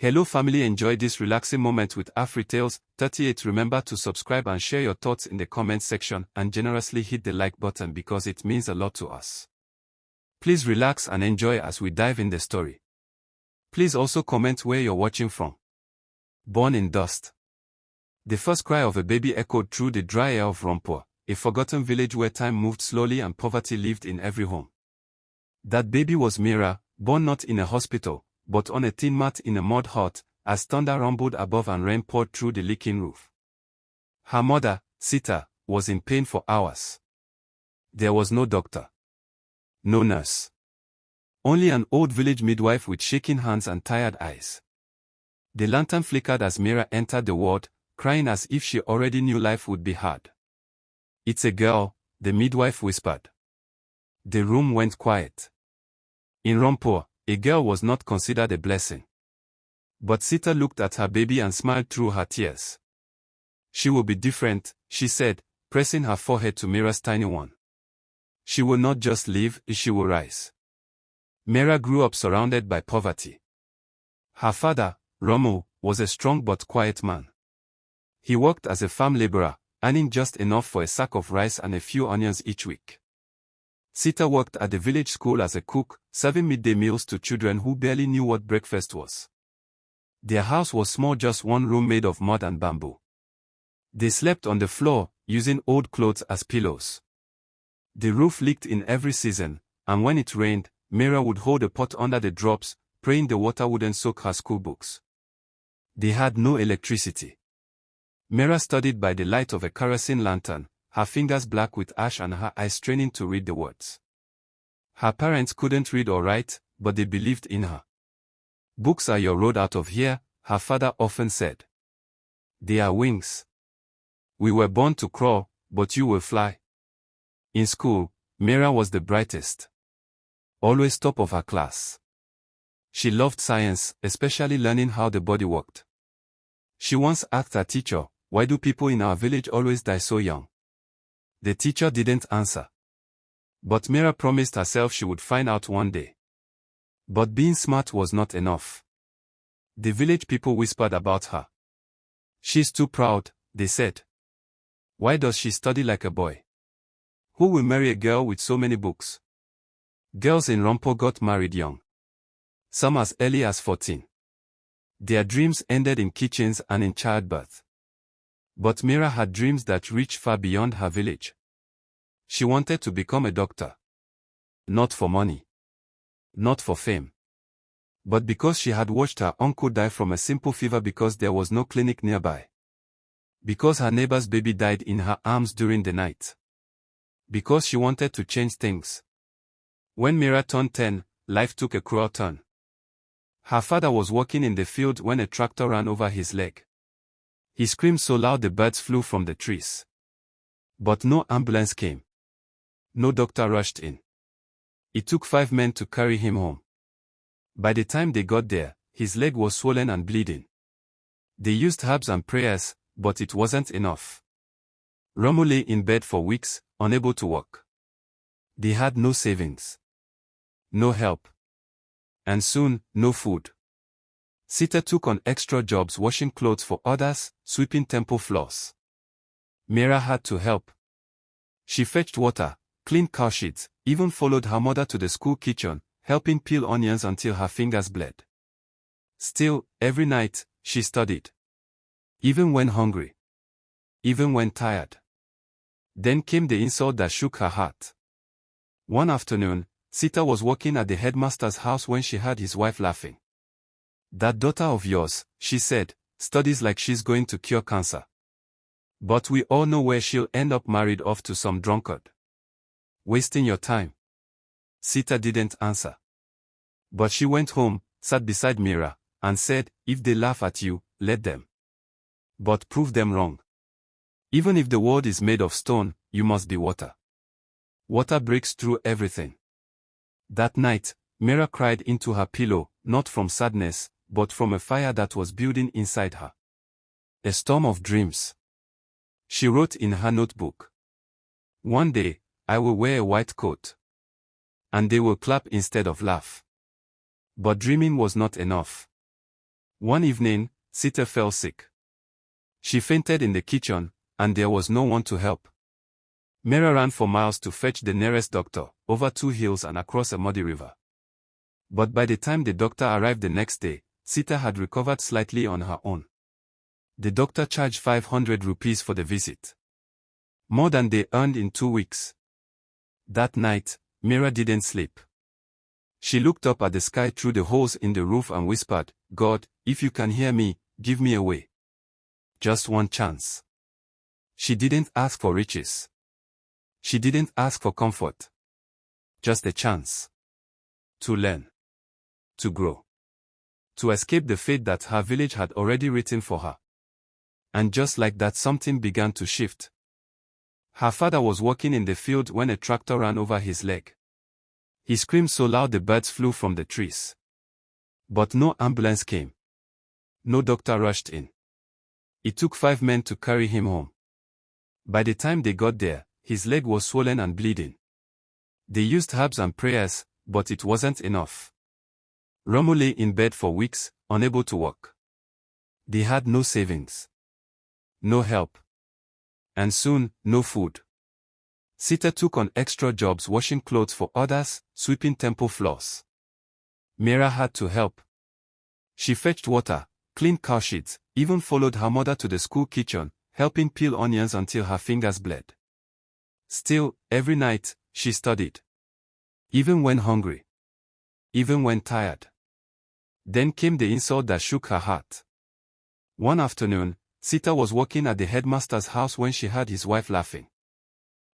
Hello family, enjoy this relaxing moment with AfriTales 38. Remember to subscribe and share your thoughts in the comment section and generously hit the like button because it means a lot to us. Please relax and enjoy as we dive in the story. Please also comment where you're watching from. Born in dust. The first cry of a baby echoed through the dry air of Rampur, a forgotten village where time moved slowly and poverty lived in every home. That baby was Mira, born not in a hospital, but on a tin mat in a mud hut, as thunder rumbled above and rain poured through the leaking roof. Her mother, Sita, was in pain for hours. There was no doctor. No nurse. Only an old village midwife with shaking hands and tired eyes. The lantern flickered as Mira entered the ward, crying as if she already knew life would be hard. "It's a girl," the midwife whispered. The room went quiet. In Rampur, a girl was not considered a blessing. But Sita looked at her baby and smiled through her tears. "She will be different," she said, pressing her forehead to Mira's tiny one. "She will not just live, she will rise." Mira grew up surrounded by poverty. Her father, Romo, was a strong but quiet man. He worked as a farm laborer, earning just enough for a sack of rice and a few onions each week. Sita worked at the village school as a cook, serving midday meals to children who barely knew what breakfast was. Their house was small, just one room made of mud and bamboo. They slept on the floor, using old clothes as pillows. The roof leaked in every season, and when it rained, Mira would hold a pot under the drops, praying the water wouldn't soak her school books. They had no electricity. Mira studied by the light of a kerosene lantern, her fingers black with ash and her eyes straining to read the words. Her parents couldn't read or write, but they believed in her. "Books are your road out of here," her father often said. "They are wings. We were born to crawl, but you will fly." In school, Mira was the brightest. Always top of her class. She loved science, especially learning how the body worked. She once asked her teacher, "Why do people in our village always die so young?" The teacher didn't answer. But Mira promised herself she would find out one day. But being smart was not enough. The village people whispered about her. "She's too proud," they said. "Why does she study like a boy? Who will marry a girl with so many books?" Girls in Rampur got married young. Some as early as 14. Their dreams ended in kitchens and in childbirth. But Mira had dreams that reached far beyond her village. She wanted to become a doctor. Not for money. Not for fame. But because she had watched her uncle die from a simple fever because there was no clinic nearby. Because her neighbor's baby died in her arms during the night. Because she wanted to change things. When Mira turned 10, life took a cruel turn. Her father was working in the field when a tractor ran over his leg. He screamed so loud the birds flew from the trees. But no ambulance came. No doctor rushed in. It took 5 men to carry him home. By the time they got there, his leg was swollen and bleeding. They used herbs and prayers, but it wasn't enough. Romo lay in bed for weeks, unable to walk. They had no savings. No help. And soon, no food. Sita took on extra jobs washing clothes for others, sweeping temple floors. Mira had to help. She fetched water, cleaned cow sheets, even followed her mother to the school kitchen, helping peel onions until her fingers bled. Still, every night, she studied. Even when hungry. Even when tired. Then came the insult that shook her heart. One afternoon, Sita was working at the headmaster's house when she heard his wife laughing. "That daughter of yours," she said, "studies like she's going to cure cancer. But we all know where she'll end up, married off to some drunkard. Wasting your time." Sita didn't answer. But she went home, sat beside Mira, and said, "If they laugh at you, let them. But prove them wrong. Even if the world is made of stone, you must be water. Water breaks through everything." That night, Mira cried into her pillow, not from sadness, but from a fire that was building inside her. A storm of dreams. She wrote in her notebook. "One day, I will wear a white coat. And they will clap instead of laugh." But dreaming was not enough. One evening, Sita fell sick. She fainted in the kitchen, and there was no one to help. Mira ran for miles to fetch the nearest doctor, over 2 hills and across a muddy river. But by the time the doctor arrived the next day, Sita had recovered slightly on her own. The doctor charged 500 rupees for the visit. More than they earned in 2 weeks. That night, Mira didn't sleep. She looked up at the sky through the holes in the roof and whispered, "God, if you can hear me, give me a way. Just one chance." She didn't ask for riches. She didn't ask for comfort. Just a chance. To learn. To grow. To escape the fate that her village had already written for her. And just like that, something began to shift. Her father was walking in the field when a tractor ran over his leg. He screamed so loud the birds flew from the trees. But no ambulance came. No doctor rushed in. It took 5 men to carry him home. By the time they got there, his leg was swollen and bleeding. They used herbs and prayers, but it wasn't enough. Romu lay in bed for weeks, unable to walk. They had no savings. No help. And soon, no food. Sita took on extra jobs washing clothes for others, sweeping temple floors. Mira had to help. She fetched water, cleaned cow sheets, even followed her mother to the school kitchen, helping peel onions until her fingers bled. Still, every night, she studied. Even when hungry. Even when tired. Then came the insult that shook her heart. One afternoon, Sita was working at the headmaster's house when she heard his wife laughing.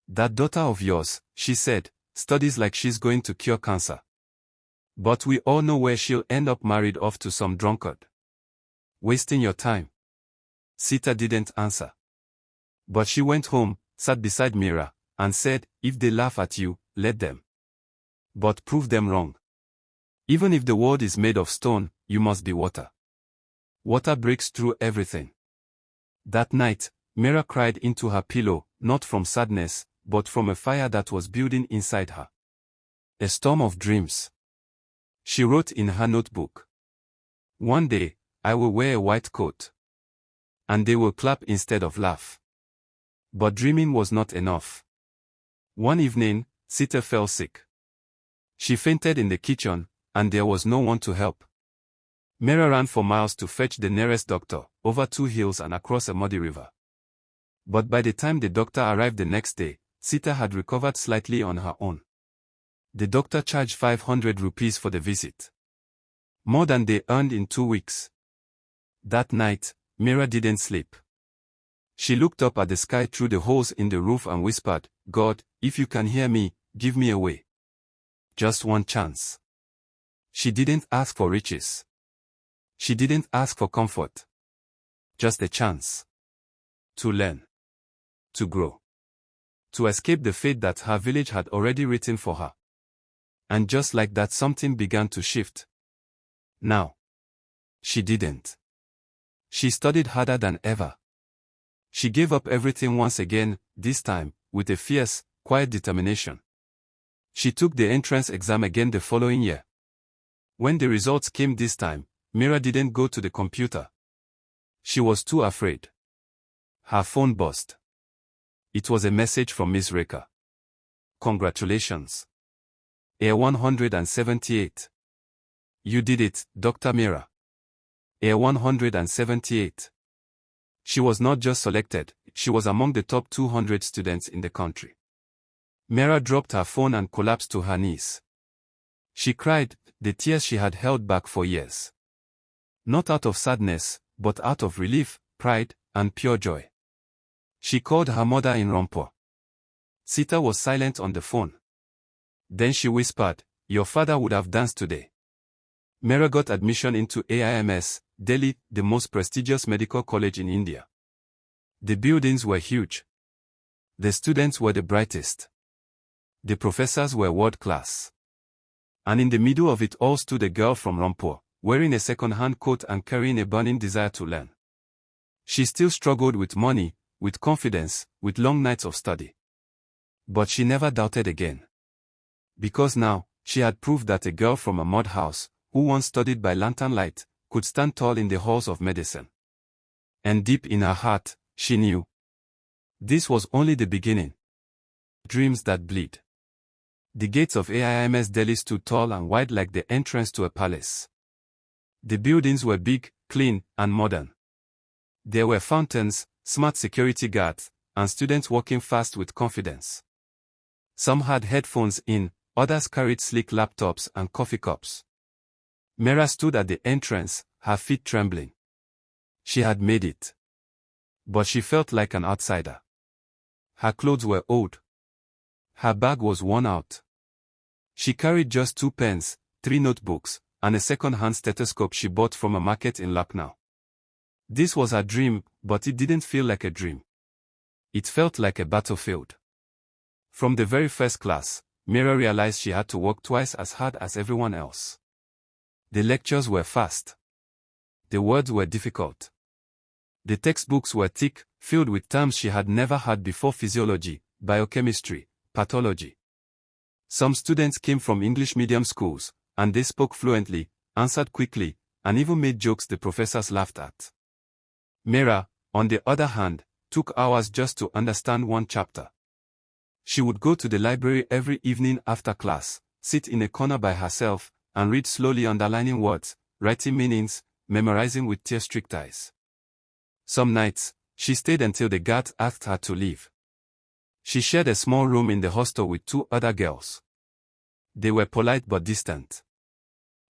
"That daughter of yours," she said, "studies like she's going to cure cancer. But we all know where she'll end up, married off to some drunkard. Wasting your time." Sita didn't answer. But she went home, sat beside Mira, and said, "If they laugh at you, let them. But prove them wrong. Even if the world is made of stone, you must be water. Water breaks through everything." That night, Mira cried into her pillow, not from sadness, but from a fire that was building inside her. A storm of dreams. She wrote in her notebook, "One day, I will wear a white coat. And they will clap instead of laugh." But dreaming was not enough. One evening, Sita fell sick. She fainted in the kitchen, and there was no one to help. Mira ran for miles to fetch the nearest doctor, over 2 hills and across a muddy river. But by the time the doctor arrived the next day, Sita had recovered slightly on her own. The doctor charged 500 rupees for the visit. More than they earned in 2 weeks. That night, Mira didn't sleep. She looked up at the sky through the holes in the roof and whispered, "God, if you can hear me, give me a way. Just one chance." She didn't ask for riches. She didn't ask for comfort. Just a chance. To learn. To grow. To escape the fate that her village had already written for her. And just like that, something began to shift. Now. She didn't. She studied harder than ever. She gave up everything once again, this time, with a fierce, quiet determination. She took the entrance exam again the following year. When the results came this time, Mira didn't go to the computer. She was too afraid. Her phone buzzed. It was a message from Miss Rekha. "Congratulations. Air 178. You did it, Dr. Mira. Air 178. She was not just selected, she was among the top 200 students in the country. Mira dropped her phone and collapsed to her knees. She cried, the tears she had held back for years. Not out of sadness, but out of relief, pride, and pure joy. She called her mother in Rampur. Sita was silent on the phone. Then she whispered, "Your father would have danced today." Mira got admission into AIMS, Delhi, the most prestigious medical college in India. The buildings were huge. The students were the brightest. The professors were world-class. And in the middle of it all stood a girl from Rampur, wearing a second-hand coat and carrying a burning desire to learn. She still struggled with money, with confidence, with long nights of study. But she never doubted again. Because now, she had proved that a girl from a mud house, who once studied by lantern light, could stand tall in the halls of medicine. And deep in her heart, she knew this was only the beginning. Dreams that bleed. The gates of AIMS Delhi stood tall and wide like the entrance to a palace. The buildings were big, clean, and modern. There were fountains, smart security guards, and students walking fast with confidence. Some had headphones in, others carried sleek laptops and coffee cups. Mira stood at the entrance, her feet trembling. She had made it. But she felt like an outsider. Her clothes were old. Her bag was worn out. She carried just 2 pens, 3 notebooks, and a second-hand stethoscope she bought from a market in Lucknow. This was her dream, but it didn't feel like a dream. It felt like a battlefield. From the very first class, Mira realized she had to work twice as hard as everyone else. The lectures were fast. The words were difficult. The textbooks were thick, filled with terms she had never heard before: physiology, biochemistry, pathology. Some students came from English medium schools, and they spoke fluently, answered quickly, and even made jokes the professors laughed at. Mira, on the other hand, took hours just to understand one chapter. She would go to the library every evening after class, sit in a corner by herself, and read slowly, underlining words, writing meanings, memorizing with tear-streaked eyes. Some nights, she stayed until the guards asked her to leave. She shared a small room in the hostel with 2 other girls. They were polite but distant.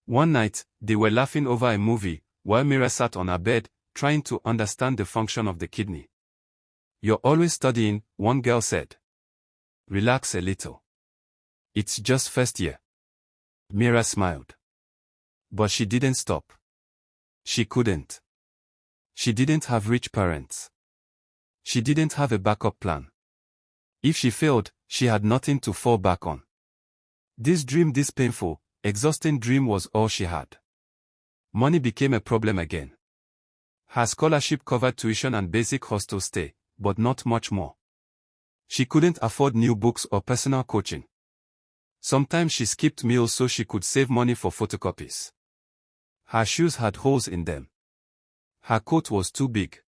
One night, they were laughing over a movie, while Mira sat on her bed, trying to understand the function of the kidney. "You're always studying," one girl said. "Relax a little. It's just first year." Mira smiled. But she didn't stop. She couldn't. She didn't have rich parents. She didn't have a backup plan. If she failed, she had nothing to fall back on. This painful, exhausting dream was all she had. Money became a problem again. Her scholarship covered tuition and basic hostel stay, but not much more. She couldn't afford new books or personal coaching. Sometimes she skipped meals so she could save money for photocopies. Her shoes had holes in them. Her coat was too big.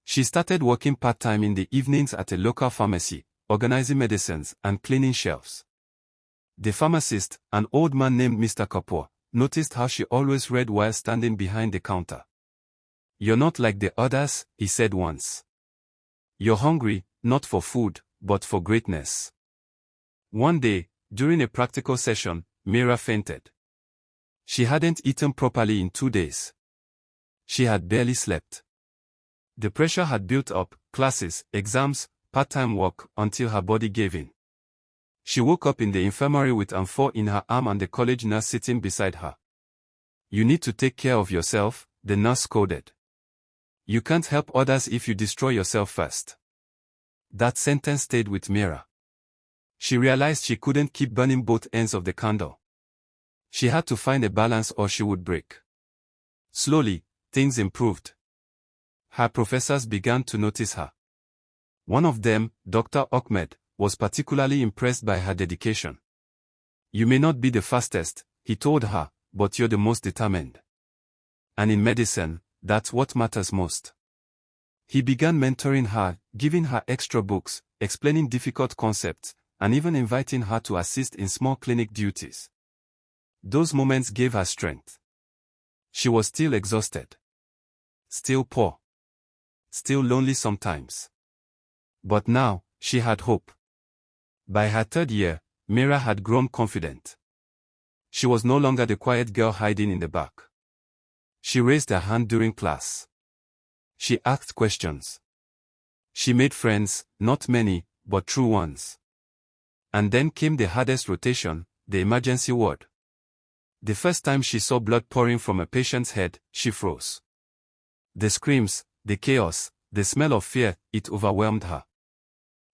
She started working part-time in the evenings at a local pharmacy, organizing medicines and cleaning shelves. The pharmacist, an old man named Mr. Kapoor, noticed how she always read while standing behind the counter. "You're not like the others," he said once. "You're hungry, not for food, but for greatness." One day, during a practical session, Mira fainted. She hadn't eaten properly in 2 days. She had barely slept. The pressure had built up: classes, exams, part-time work, until her body gave in. She woke up in the infirmary with amphor in her arm and the college nurse sitting beside her. "You need to take care of yourself," the nurse scolded. "You can't help others if you destroy yourself first." That sentence stayed with Mira. She realized she couldn't keep burning both ends of the candle. She had to find a balance or she would break. Slowly, things improved. Her professors began to notice her. One of them, Dr. Ahmed, was particularly impressed by her dedication. "You may not be the fastest," he told her, "but you're the most determined. And in medicine, that's what matters most." He began mentoring her, giving her extra books, explaining difficult concepts, and even inviting her to assist in small clinic duties. Those moments gave her strength. She was still exhausted. Still poor. Still lonely sometimes. But now, she had hope. By her 3rd year, Mira had grown confident. She was no longer the quiet girl hiding in the back. She raised her hand during class. She asked questions. She made friends, not many, but true ones. And then came the hardest rotation, the emergency ward. The first time she saw blood pouring from a patient's head, she froze. The screams, the chaos, the smell of fear, it overwhelmed her.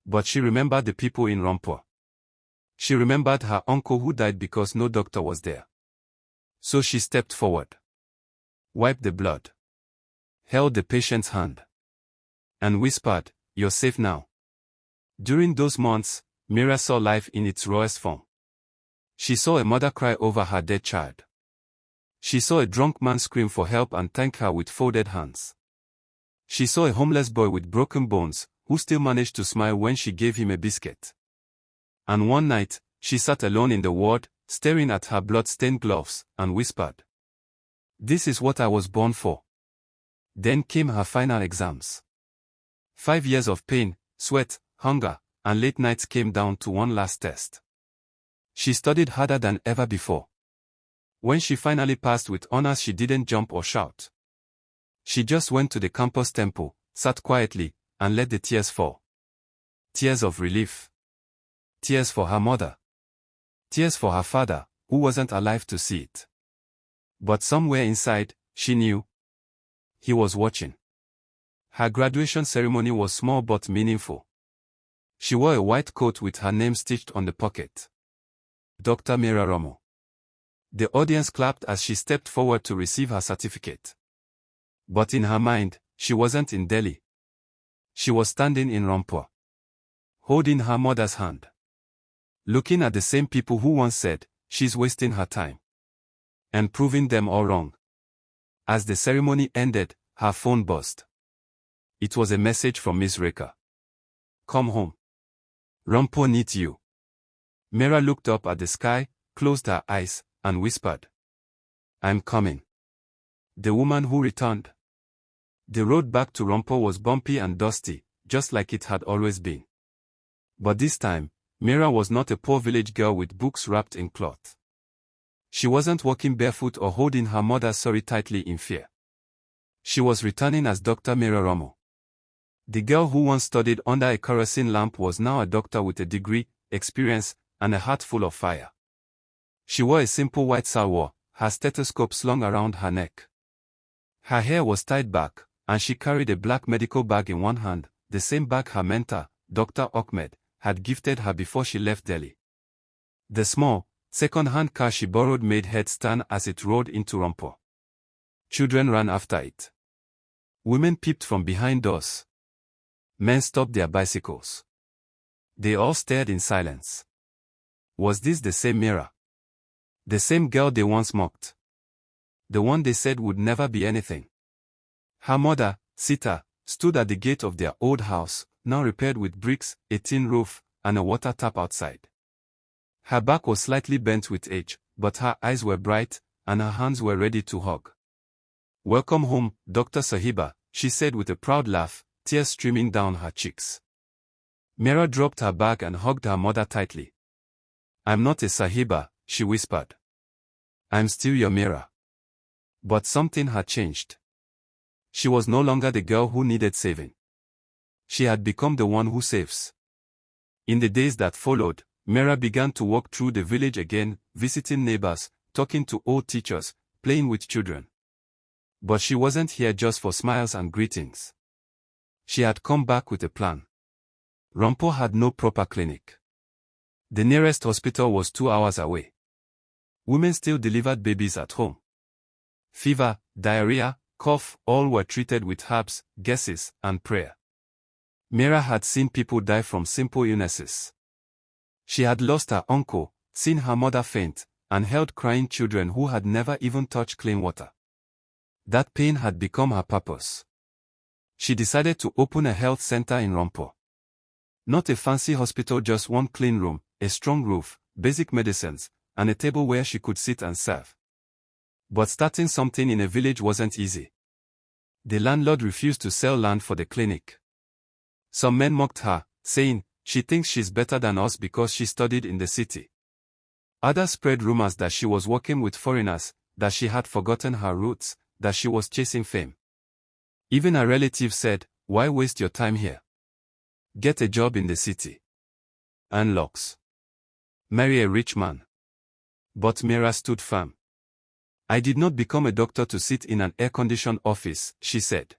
But she remembered the people in Rampur. She remembered her uncle who died because no doctor was there. So she stepped forward. Wiped the blood. Held the patient's hand. And whispered, "You're safe now." During those months, Mira saw life in its rawest form. She saw a mother cry over her dead child. She saw a drunk man scream for help and thank her with folded hands. She saw a homeless boy with broken bones, who still managed to smile when she gave him a biscuit. And one night, she sat alone in the ward, staring at her blood-stained gloves, and whispered, "This is what I was born for." Then came her final exams. 5 years of pain, sweat, hunger, and late nights came down to one last test. She studied harder than ever before. When she finally passed with honors, she didn't jump or shout. She just went to the campus temple, sat quietly, and let the tears fall. Tears of relief. Tears for her mother. Tears for her father, who wasn't alive to see it. But somewhere inside, she knew. He was watching. Her graduation ceremony was small but meaningful. She wore a white coat with her name stitched on the pocket. Dr. Mira Romo. The audience clapped as she stepped forward to receive her certificate. But in her mind, she wasn't in Delhi. She was standing in Rampur, holding her mother's hand, looking at the same people who once said, "She's wasting her time," and proving them all wrong. As the ceremony ended, her phone buzzed. It was a message from Miss Rekha. "Come home. Rampur needs you." Mira looked up at the sky, closed her eyes, and whispered, "I'm coming." The woman who returned. The road back to Rampur was bumpy and dusty, just like it had always been. But this time, Mira was not a poor village girl with books wrapped in cloth. She wasn't walking barefoot or holding her mother's sorry tightly in fear. She was returning as Dr. Mira Romo. The girl who once studied under a kerosene lamp was now a doctor with a degree, experience, and a heart full of fire. She wore a simple white salwar, her stethoscope slung around her neck. Her hair was tied back, and she carried a black medical bag in one hand, the same bag her mentor, Dr. Ahmed, had gifted her before she left Delhi. The small, second-hand car she borrowed made heads turn as it rolled into Rampur. Children ran after it. Women peeped from behind doors. Men stopped their bicycles. They all stared in silence. Was this the same Mira? The same girl they once mocked? The one they said would never be anything? Her mother, Sita, stood at the gate of their old house, now repaired with bricks, a tin roof, and a water tap outside. Her back was slightly bent with age, but her eyes were bright, and her hands were ready to hug. "Welcome home, Dr. Sahiba," she said with a proud laugh, tears streaming down her cheeks. Mira dropped her bag and hugged her mother tightly. "I'm not a Sahiba," she whispered. "I'm still your Mira." But something had changed. She was no longer the girl who needed saving. She had become the one who saves. In the days that followed, Mira began to walk through the village again, visiting neighbors, talking to old teachers, playing with children. But she wasn't here just for smiles and greetings. She had come back with a plan. Rampur had no proper clinic. The nearest hospital was 2 hours away. Women still delivered babies at home. Fever, diarrhea, cough, all were treated with herbs, gases, and prayer. Mira had seen people die from simple illnesses. She had lost her uncle, seen her mother faint, and held crying children who had never even touched clean water. That pain had become her purpose. She decided to open a health center in Rampur. Not a fancy hospital, just one clean room, a strong roof, basic medicines, and a table where she could sit and serve. But starting something in a village wasn't easy. The landlord refused to sell land for the clinic. Some men mocked her, saying, "She thinks she's better than us because she studied in the city." Others spread rumors that she was working with foreigners, that she had forgotten her roots, that she was chasing fame. Even a relative said, "Why waste your time here? Get a job in the city. Earn lakhs. Marry a rich man." But Mira stood firm. "I did not become a doctor to sit in an air-conditioned office," she said.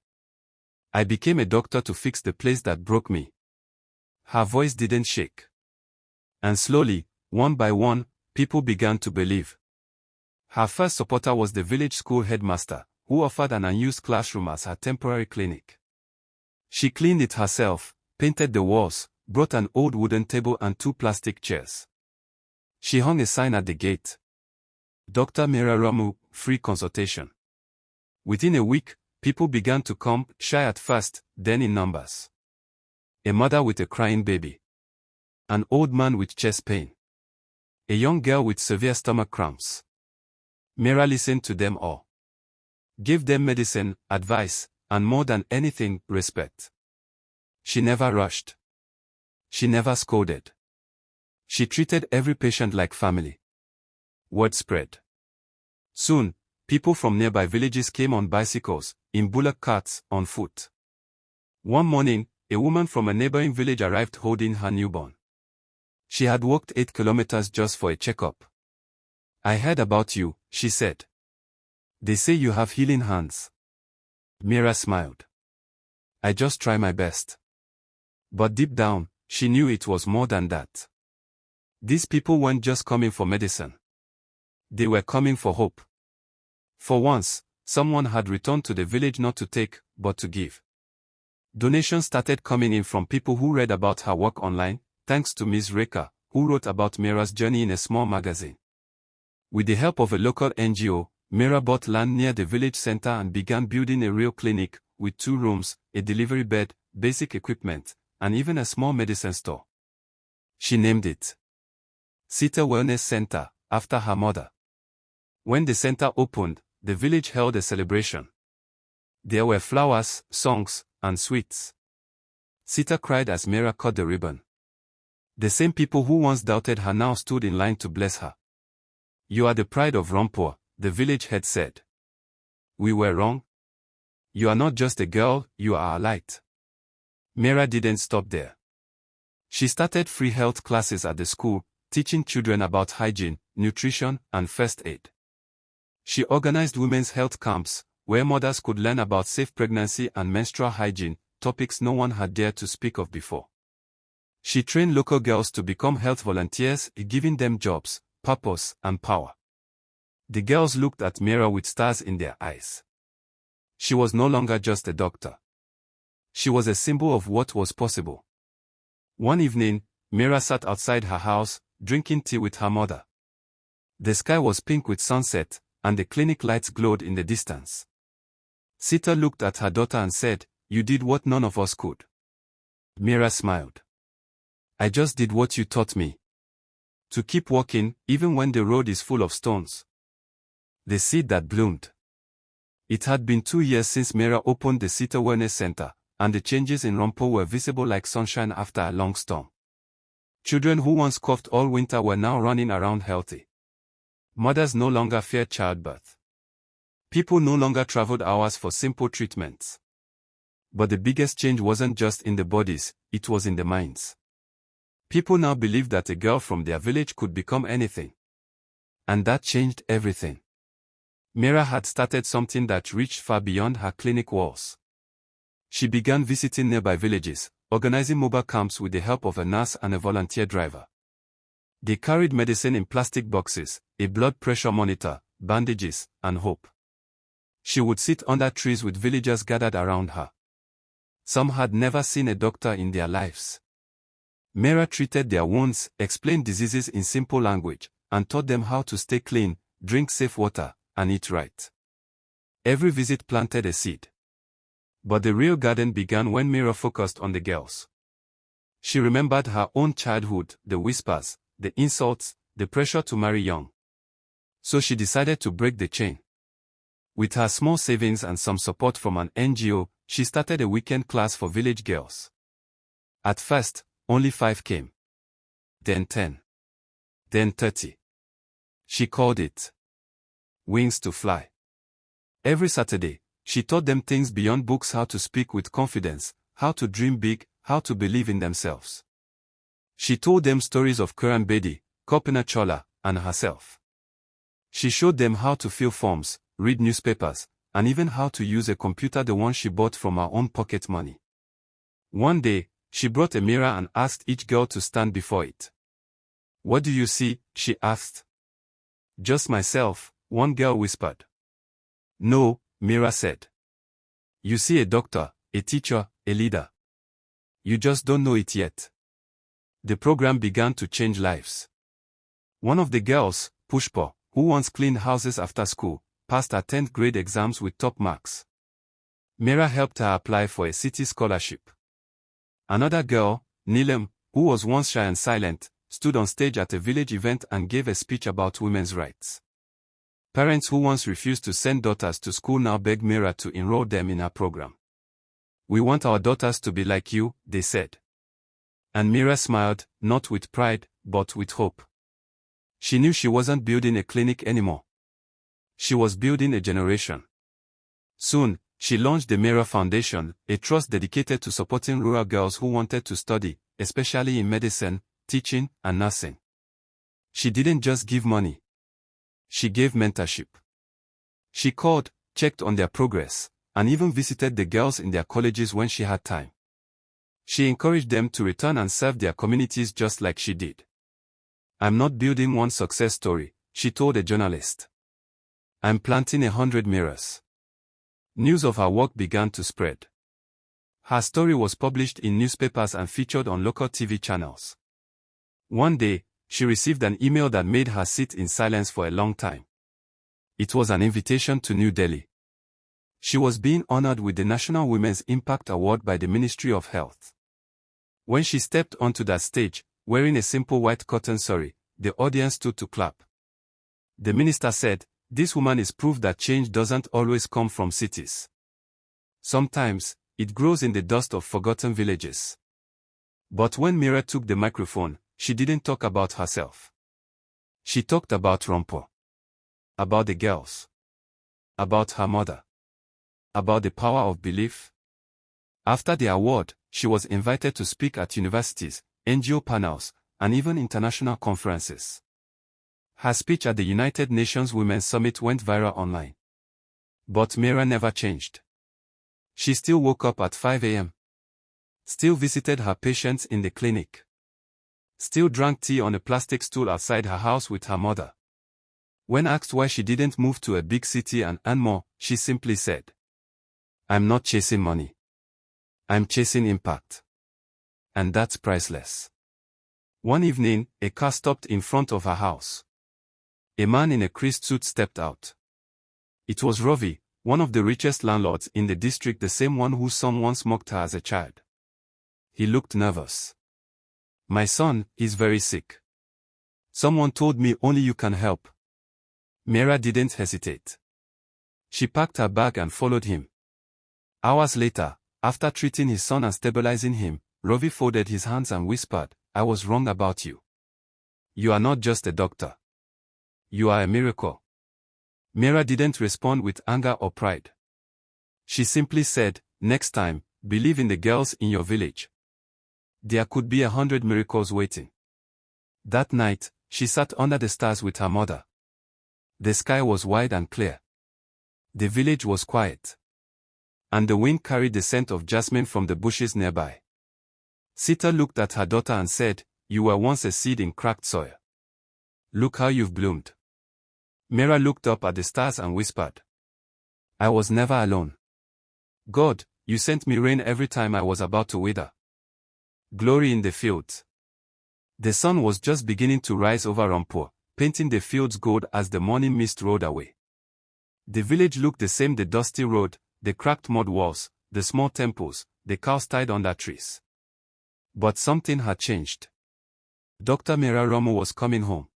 "I became a doctor to fix the place that broke me." Her voice didn't shake. And slowly, one by one, people began to believe. Her first supporter was the village school headmaster, who offered an unused classroom as her temporary clinic. She cleaned it herself, painted the walls, brought an old wooden table and 2 plastic chairs. She hung a sign at the gate. "Dr. Mira Ramu, free consultation. Within a week, people began to come, shy at first, then in numbers. A mother with a crying baby. An old man with chest pain. A young girl with severe stomach cramps. Mira listened to them all. Gave them medicine, advice, and more than anything, respect. She never rushed. She never scolded. She treated every patient like family. Word spread. Soon, people from nearby villages came on bicycles, in bullock carts, on foot. One morning, a woman from a neighboring village arrived holding her newborn. She had walked 8 kilometers just for a checkup. "I heard about you," she said. "They say you have healing hands." Mira smiled. "I just try my best." But deep down, she knew it was more than that. These people weren't just coming for medicine. They were coming for hope. For once, someone had returned to the village not to take, but to give. Donations started coming in from people who read about her work online, thanks to Ms. Reka, who wrote about Mira's journey in a small magazine. With the help of a local NGO, Mira bought land near the village center and began building a real clinic, with 2 rooms, a delivery bed, basic equipment, and even a small medicine store. She named it Saviour Wellness Center, after her mother. When the center opened, the village held a celebration. There were flowers, songs, and sweets. Sita cried as Mira cut the ribbon. The same people who once doubted her now stood in line to bless her. "You are the pride of Rampur," the village head said. "We were wrong. You are not just a girl, you are a light." Mira didn't stop there. She started free health classes at the school, teaching children about hygiene, nutrition, and first aid. She organized women's health camps, where mothers could learn about safe pregnancy and menstrual hygiene, topics no one had dared to speak of before. She trained local girls to become health volunteers, giving them jobs, purpose, and power. The girls looked at Mira with stars in their eyes. She was no longer just a doctor. She was a symbol of what was possible. One evening, Mira sat outside her house, drinking tea with her mother. The sky was pink with sunset, and the clinic lights glowed in the distance. Sita looked at her daughter and said, "You did what none of us could." Mira smiled. "I just did what you taught me. To keep walking, even when the road is full of stones." The seed that bloomed. It had been 2 years since Mira opened the Saviour Wellness Center, and the changes in Rampur were visible like sunshine after a long storm. Children who once coughed all winter were now running around healthy. Mothers no longer feared childbirth. People no longer traveled hours for simple treatments. But the biggest change wasn't just in the bodies, it was in the minds. People now believed that a girl from their village could become anything. And that changed everything. Mira had started something that reached far beyond her clinic walls. She began visiting nearby villages, organizing mobile camps with the help of a nurse and a volunteer driver. They carried medicine in plastic boxes, a blood pressure monitor, bandages, and hope. She would sit under trees with villagers gathered around her. Some had never seen a doctor in their lives. Mira treated their wounds, explained diseases in simple language, and taught them how to stay clean, drink safe water, and eat right. Every visit planted a seed. But the real garden began when Mira focused on the girls. She remembered her own childhood, the whispers, the insults, the pressure to marry young. So she decided to break the chain. With her small savings and some support from an NGO, she started a weekend class for village girls. At first, only 5 came. Then 10. Then 30. She called it Wings to Fly. Every Saturday, she taught them things beyond books: how to speak with confidence, how to dream big, how to believe in themselves. She told them stories of Kiran Bedi, Kopina Chola, and herself. She showed them how to fill forms, read newspapers, and even how to use a computer, the one she bought from her own pocket money. One day, she brought a mirror and asked each girl to stand before it. "What do you see?" she asked. "Just myself," one girl whispered. "No," Mira said. "You see a doctor, a teacher, a leader. You just don't know it yet." The program began to change lives. One of the girls, Pushpa, who once cleaned houses after school, passed her 10th grade exams with top marks. Mira helped her apply for a city scholarship. Another girl, Nilam, who was once shy and silent, stood on stage at a village event and gave a speech about women's rights. Parents who once refused to send daughters to school now beg Mira to enroll them in her program. "We want our daughters to be like you," they said. And Mira smiled, not with pride, but with hope. She knew she wasn't building a clinic anymore. She was building a generation. Soon, she launched the Mira Foundation, a trust dedicated to supporting rural girls who wanted to study, especially in medicine, teaching, and nursing. She didn't just give money. She gave mentorship. She called, checked on their progress, and even visited the girls in their colleges when she had time. She encouraged them to return and serve their communities just like she did. "I'm not building one success story," she told a journalist. "I'm planting 100 mirrors." News of her work began to spread. Her story was published in newspapers and featured on local TV channels. One day, she received an email that made her sit in silence for a long time. It was an invitation to New Delhi. She was being honored with the National Women's Impact Award by the Ministry of Health. When she stepped onto that stage, wearing a simple white cotton sari, the audience stood to clap. The minister said, "This woman is proof that change doesn't always come from cities. Sometimes, it grows in the dust of forgotten villages." But when Mira took the microphone, she didn't talk about herself. She talked about Rampur. About the girls. About her mother. About the power of belief. After the award, she was invited to speak at universities, NGO panels, and even international conferences. Her speech at the United Nations Women's Summit went viral online. But Mira never changed. She still woke up at 5 a.m. Still visited her patients in the clinic. Still drank tea on a plastic stool outside her house with her mother. When asked why she didn't move to a big city and earn more, she simply said, "I'm not chasing money. I'm chasing impact. And that's priceless." One evening, a car stopped in front of her house. A man in a creased suit stepped out. It was Ravi, one of the richest landlords in the district, the same one whose son once mocked her as a child. He looked nervous. "My son is very sick. Someone told me only you can help." Mira didn't hesitate. She packed her bag and followed him. Hours later, after treating his son and stabilizing him, Ravi folded his hands and whispered, "I was wrong about you. You are not just a doctor. You are a miracle." Mira didn't respond with anger or pride. She simply said, "Next time, believe in the girls in your village. There could be 100 miracles waiting." That night, she sat under the stars with her mother. The sky was wide and clear. The village was quiet. And the wind carried the scent of jasmine from the bushes nearby. Sita looked at her daughter and said, "You were once a seed in cracked soil. Look how you've bloomed." Mira looked up at the stars and whispered, "I was never alone. God, you sent me rain every time I was about to wither. Glory in the fields." The sun was just beginning to rise over Rampur, painting the fields gold as the morning mist rolled away. The village looked the same: the dusty road, the cracked mud walls, the small temples, the cows tied under trees. But something had changed. Dr. Mira Ramu was coming home.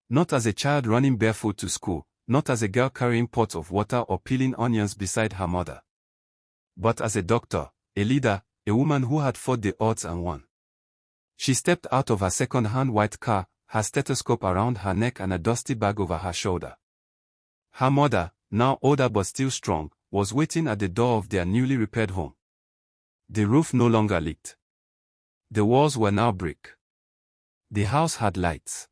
Not as a child running barefoot to school, not as a girl carrying pots of water or peeling onions beside her mother. But as a doctor, a leader, a woman who had fought the odds and won. She stepped out of her second-hand white car, her stethoscope around her neck and a dusty bag over her shoulder. Her mother, now older but still strong, was waiting at the door of their newly repaired home. The roof no longer leaked. The walls were now brick. The house had lights.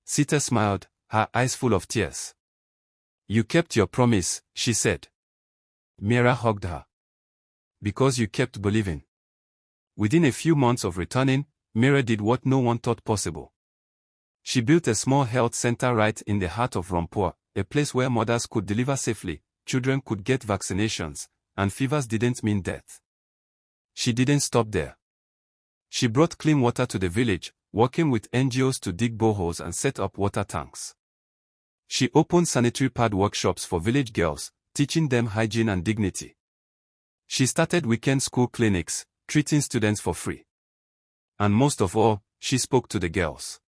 Sita smiled, her eyes full of tears. "You kept your promise," she said. Mira hugged her. "Because you kept believing." Within a few months of returning, Mira did what no one thought possible. She built a small health center right in the heart of Rampur, a place where mothers could deliver safely, children could get vaccinations, and fevers didn't mean death. She didn't stop there. She brought clean water to the village, working with NGOs to dig boreholes and set up water tanks. She opened sanitary pad workshops for village girls, teaching them hygiene and dignity. She started weekend school clinics, treating students for free. And most of all, she spoke to the girls.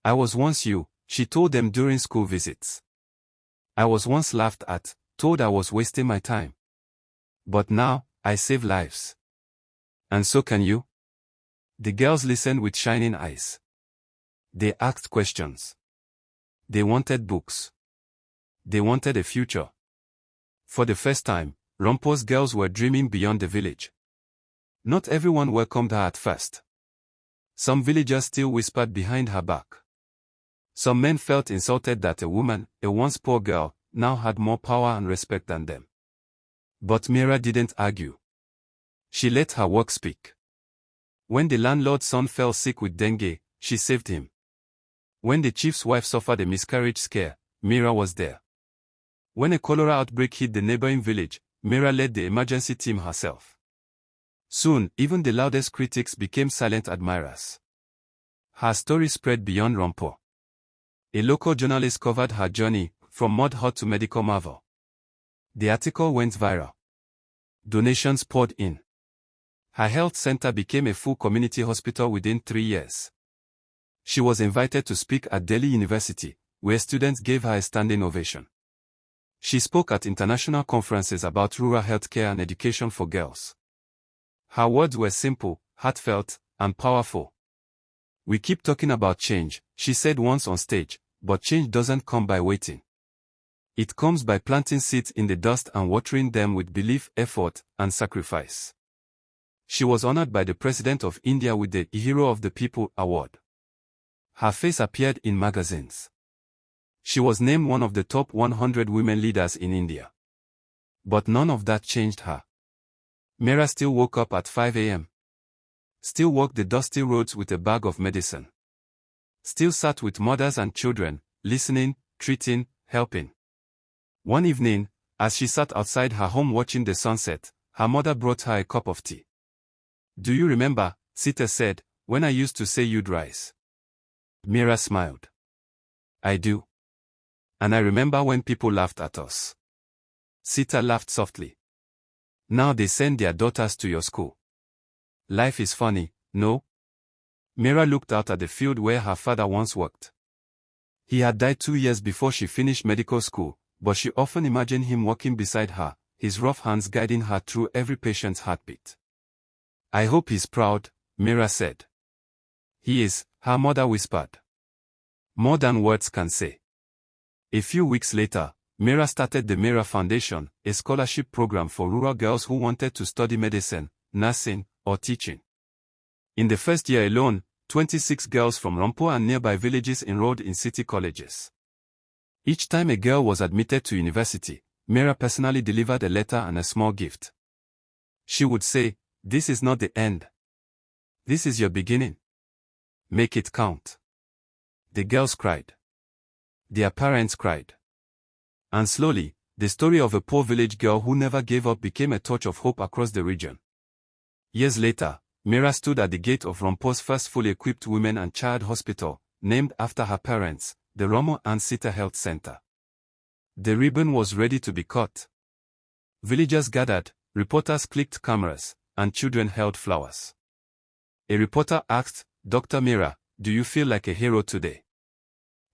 I was once you, she told them during school visits. I was once laughed at, told I was wasting my time. But now, I save lives. And so can you? The girls listened with shining eyes. They asked questions. They wanted books. They wanted a future. For the first time, Rompo's girls were dreaming beyond the village. Not everyone welcomed her at first. Some villagers still whispered behind her back. Some men felt insulted that a woman, a once poor girl, now had more power and respect than them. But Mira didn't argue. She let her work speak. When the landlord's son fell sick with dengue, she saved him. When the chief's wife suffered a miscarriage scare, Mira was there. When a cholera outbreak hit the neighboring village, Mira led the emergency team herself. Soon, even the loudest critics became silent admirers. Her story spread beyond Rompo. A local journalist covered her journey, from mud hut to medical marvel. The article went viral. Donations poured in. Her health center became a full community hospital within 3 years. She was invited to speak at Delhi University, where students gave her a standing ovation. She spoke at international conferences about rural healthcare and education for girls. Her words were simple, heartfelt, and powerful. We keep talking about change, she said once on stage, but change doesn't come by waiting. It comes by planting seeds in the dust and watering them with belief, effort, and sacrifice. She was honored by the President of India with the Hero of the People award. Her face appeared in magazines. She was named one of the top 100 women leaders in India. But none of that changed her. Mira still woke up at 5 a.m. Still walked the dusty roads with a bag of medicine. Still sat with mothers and children, listening, treating, helping. One evening, as she sat outside her home watching the sunset, her mother brought her a cup of tea. "Do you remember," Sita said, "when I used to say you'd rise?" Mira smiled. "I do. And I remember when people laughed at us." Sita laughed softly. "Now they send their daughters to your school. Life is funny, no?" Mira looked out at the field where her father once worked. He had died 2 years before she finished medical school, but she often imagined him walking beside her, his rough hands guiding her through every patient's heartbeat. "I hope he's proud," Mira said. "He is," her mother whispered. "More than words can say." A few weeks later, Mira started the Mira Foundation, a scholarship program for rural girls who wanted to study medicine, nursing, or teaching. In the first year alone, 26 girls from Rompo and nearby villages enrolled in city colleges. Each time a girl was admitted to university, Mira personally delivered a letter and a small gift. She would say, "This is not the end. This is your beginning. Make it count." The girls cried. Their parents cried. And slowly, the story of a poor village girl who never gave up became a torch of hope across the region. Years later, Mira stood at the gate of Rompo's first fully equipped women and child hospital, named after her parents, the Romo and Sita Health Center. The ribbon was ready to be cut. Villagers gathered, reporters clicked cameras, and children held flowers. A reporter asked, "Dr. Mira, do you feel like a hero today?"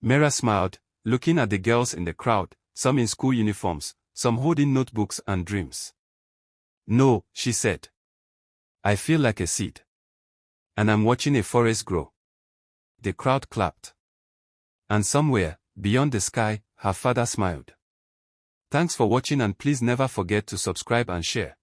Mira smiled, looking at the girls in the crowd, some in school uniforms, some holding notebooks and dreams. "No," she said. "I feel like a seed. And I'm watching a forest grow." The crowd clapped. And somewhere, beyond the sky, her father smiled. Thanks for watching, and please never forget to subscribe and share.